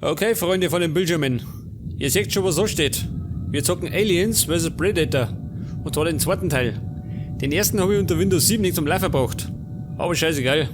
Okay, Freunde von den Bildschirmen. Ihr seht schon, was so steht. Wir zocken Aliens vs. Predator. Und zwar den zweiten Teil. Den ersten habe ich unter Windows 7 nicht zum Live verbraucht. Aber scheißegal.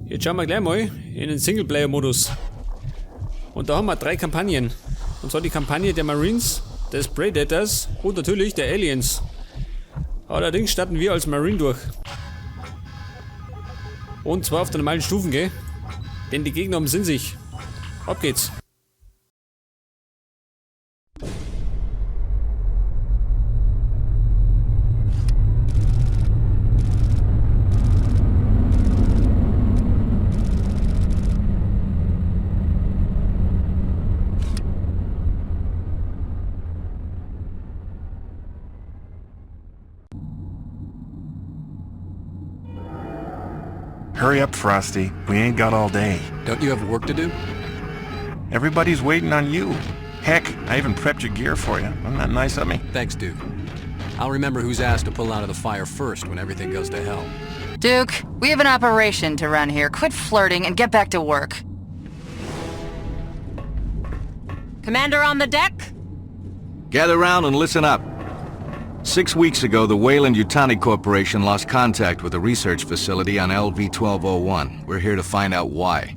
Jetzt schauen wir gleich mal in den Singleplayer-Modus. Und da haben wir 3 Kampagnen. Und zwar die Kampagne der Marines, des Predators und natürlich der Aliens. Allerdings starten wir als Marine durch. Und zwar auf der normalen Stufen, gell? Denn die Gegner umsinn sich. Ab geht's. Hurry up, Frosty. We ain't got all day. Don't you have work to do? Everybody's waiting on you. Heck, I even prepped your gear for you. Isn't that nice of me? Thanks, Duke. I'll remember who's asked to pull out of the fire first when everything goes to hell. Duke, we have an operation to run here. Quit flirting and get back to work. Commander on the deck? Gather round and listen up. 6 weeks ago, the Weyland-Yutani Corporation lost contact with a research facility on LV-1201. We're here to find out why.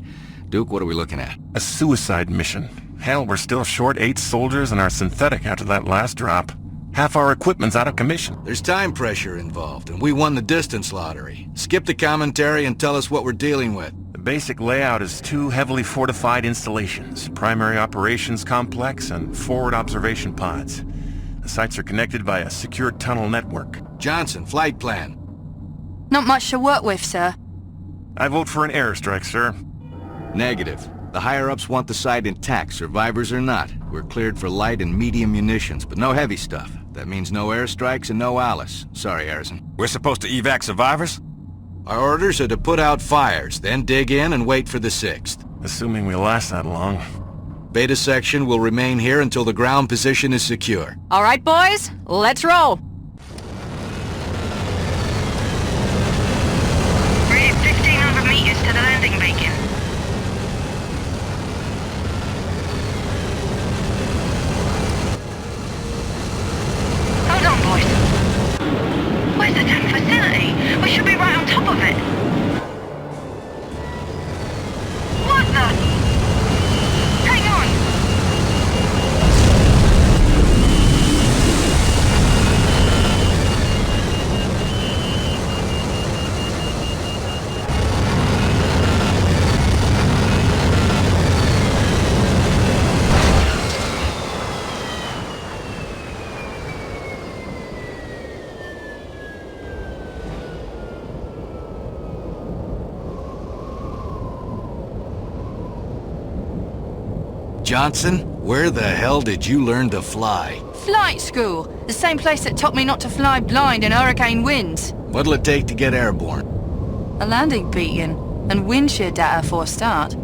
Duke, what are we looking at? A suicide mission. Hell, we're still short 8 soldiers and our synthetic after that last drop. Half our equipment's out of commission. There's time pressure involved, and we won the distance lottery. Skip the commentary and tell us what we're dealing with. The basic layout is 2 heavily fortified installations, primary operations complex and forward observation pods. The sites are connected by a secure tunnel network. Johnson, flight plan. Not much to work with, sir. I vote for an airstrike, sir. Negative. The higher-ups want the site intact, survivors or not. We're cleared for light and medium munitions, but no heavy stuff. That means no airstrikes and no Alice. Sorry, Harrison. We're supposed to evac survivors? Our orders are to put out fires, then dig in and wait for the 6th. Assuming we last that long. Beta section will remain here until the ground position is secure. All right, boys, let's roll. We're at 1,500 meters to the landing beacon. Hold on, boys. Where's the damn facility? We should be right on top of it. What the? Hang on! Johnson, where the hell did you learn to fly? Flight school. The same place that taught me not to fly blind in hurricane winds. What'll it take to get airborne? A landing beacon and wind shear data for a start.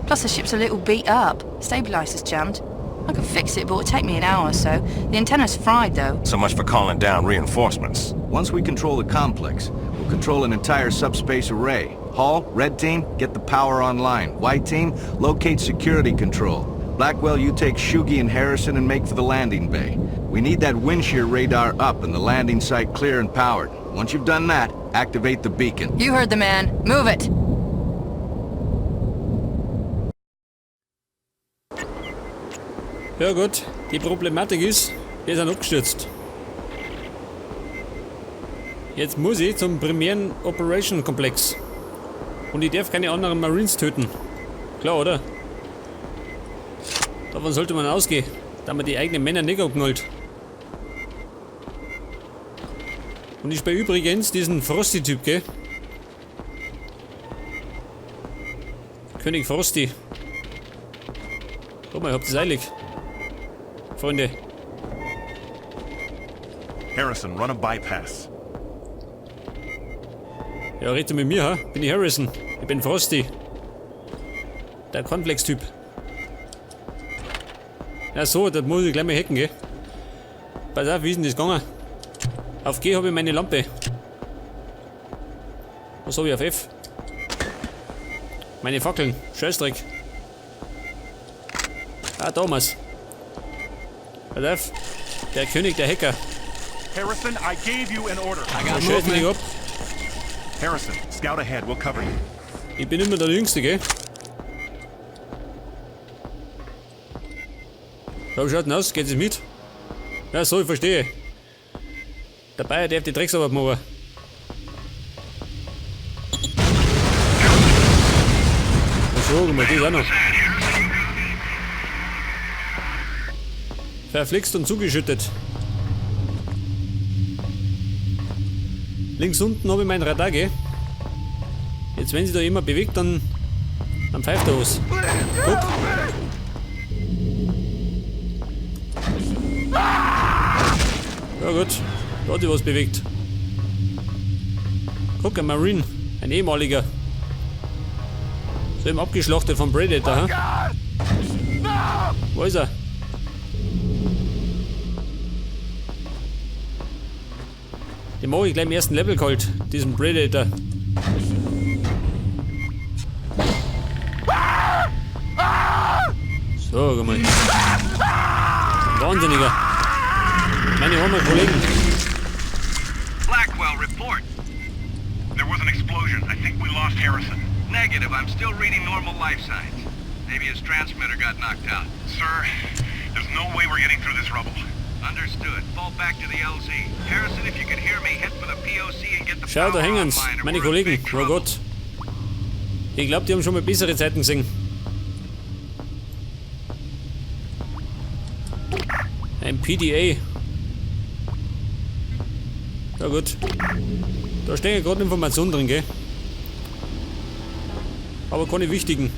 Plus the ship's a little beat up. Stabilizer's jammed. I could fix it, but it'll take me an hour or so. The antenna's fried, though. So much for calling down reinforcements. Once we control the complex, we'll control an entire subspace array. Hall, red team, get the power online. White team, locate security control. Blackwell, you take Shugi and Harrison and make for the landing bay. We need that wind shear radar up and the landing site clear and powered. Once you've done that, activate the beacon. You heard the man. Move it. Ja gut, die Problematik ist, wir sind abgestürzt. Jetzt muss ich zum primären Operation Komplex. Und ich darf keine anderen Marines töten. Klar, oder? Davon sollte man ausgehen, da man die eigenen Männer nicht abknallt. Und ich spiele übrigens diesen Frosty-Typ, gell? König Frosty. Guck mal, ihr habt es eilig. Freunde. Harrison, run a bypass. Ja, rede mit mir, ha? Bin ich Harrison. Ich bin Frosty. Der Cornflakes-Typ. Ja so, das muss ich gleich mal hacken, gell? Pass auf, wie ist denn das gegangen? Auf G habe ich meine Lampe. Was habe ich auf F? Meine Fackeln. Scheißdreck. Ah, Thomas. Pass auf. Der König der Hacker. Harrison, I gave you an order. I Da got scheiß mich movement. ab. Harrison, scout ahead. We'll cover you. Ich bin immer der Jüngste, gell? Wie schaut denn aus? Geht es mit? Ja, so, ich verstehe. Der Bayer darf die Drecksarbeit machen. So, guck mal, die ist auch noch. Verflixt und zugeschüttet. Links unten habe ich mein Radar, gell? Jetzt, wenn sich da jemand bewegt, dann pfeift er was. Guck. Ja gut, da hat sich was bewegt. Guck, ein Marine, ein ehemaliger. So eben abgeschlachtet vom Predator, ha? Wo ist er? Den mache ich gleich im ersten Level kalt, diesen Predator. So, guck mal. Wahnsinniger. Meine armen Kollegen. Blackwell, report. There was an explosion. I think we lost Harrison. Negative. I'm still reading normal life signs. Maybe his transmitter got knocked out. Sir, there's no way we're getting through this rubble. Understood. Fall back to the LZ. Harrison, if you can hear me, hit for the POC and get the Schau, da power hängen's. online or Meine we're in Kollegen. big Oh trouble. Gott. Ich glaube, die haben schon mal bessere Zeiten gesehen. Ein PDA. Ja gut. Da stehen ja gerade Informationen drin, gell? Aber keine wichtigen.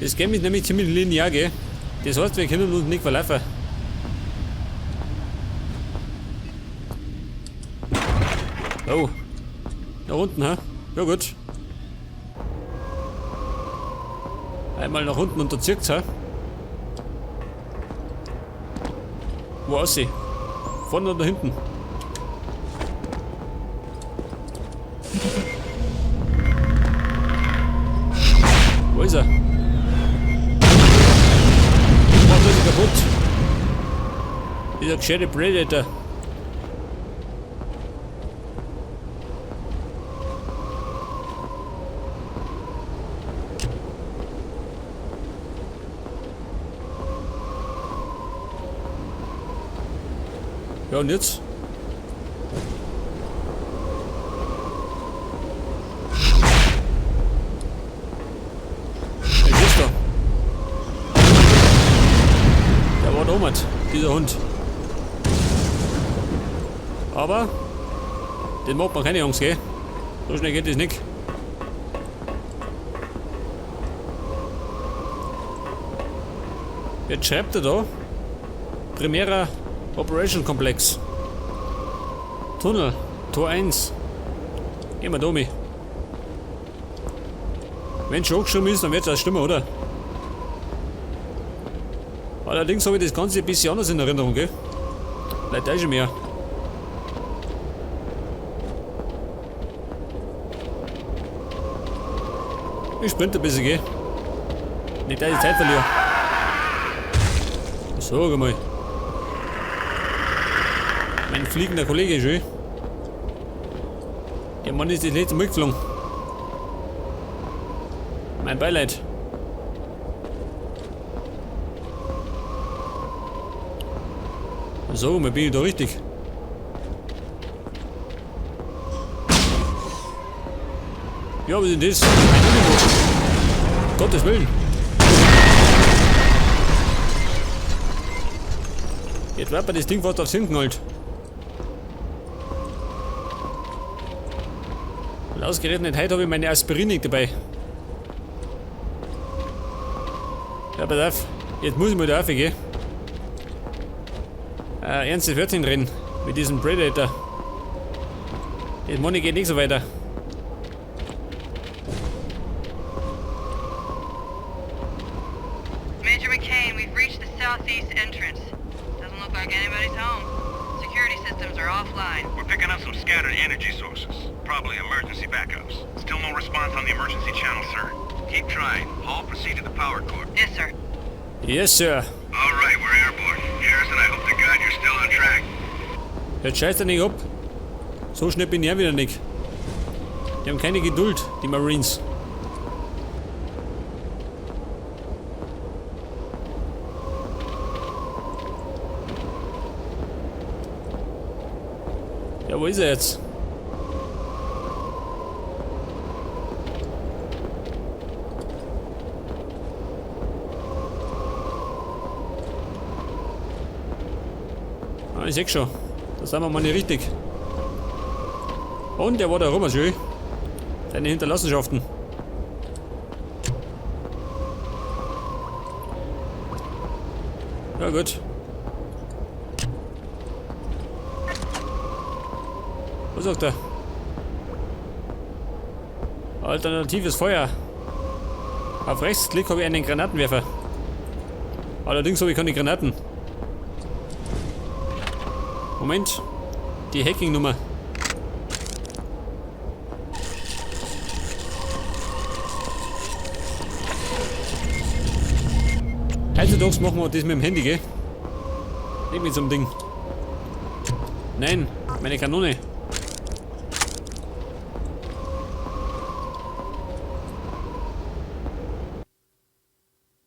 Das Game ist nämlich ziemlich linear, gell? Das heißt, wir können uns nicht verlaufen. Oh. Da unten, ha? Ja gut. Einmal nach unten und da zirkt's, ha? Wo aus sie? Vorne oder hinten? Wo ist er? Macht er sie kaputt? Dieser gescheite Predator. Ja, und jetzt? Wer ist da? Der war da oben, dieser Hund. Aber den macht man keine Angst, gell? So schnell geht das nicht. Jetzt schreibt er da primärer Operation Komplex. Tunnel, Tor 1. Gehen wir da mit. Wenn es schon angeschrieben ist, dann wird es auch stimmen, oder? Allerdings habe ich das Ganze ein bisschen anders in Erinnerung, gell? Vielleicht auch schon mehr. Ich sprinte ein bisschen, gell? Nicht, dass ich Zeit verliere. So, guck mal. Mein fliegender Kollege ist schön. Der Mann ist das letzte Mal geflogen. Mein Beileid. So, bin ich da richtig. Ja, was ist denn das? Ein U-Boot. Gottes Willen. Jetzt wird mir das Ding fast aufs Hinten halt. Und ausgerechnet heute habe ich meine Aspirin nicht dabei. Ja, pass auf. Jetzt muss ich mal da rauf, gell? Ernstes Wörtchen reden. Mit diesem Predator. Das Money geht nicht so weiter. Major McCain, we've reached the southeast entrance. Doesn't look like anybody's home. Security systems are offline. We're picking up some scattered energy sources. Probably emergency backups. Still no response on the emergency channel, sir. Keep trying. Hall, proceed to the power core. Yes, sir. Yes, Sir. All right, we're airborne. Harrison, I hope to God you're still on track. Jetzt scheißt er nicht ab. So schnell bin ich wieder nicht. Die haben keine Geduld, die Marines. Ja, wo ist er jetzt? Ah, ich seh schon. Da sind wir mal nicht richtig. Und der war da rum, schön. Seine Hinterlassenschaften. Ja gut. Was sagt er? Alternatives Feuer. Auf Rechtsklick habe ich einen Granatenwerfer. Allerdings habe ich keine Granaten. Moment. Die Hacking-Nummer. Heutzutage machen wir das mit dem Handy, gell? Nicht mit so einem Ding. Nein, meine Kanone.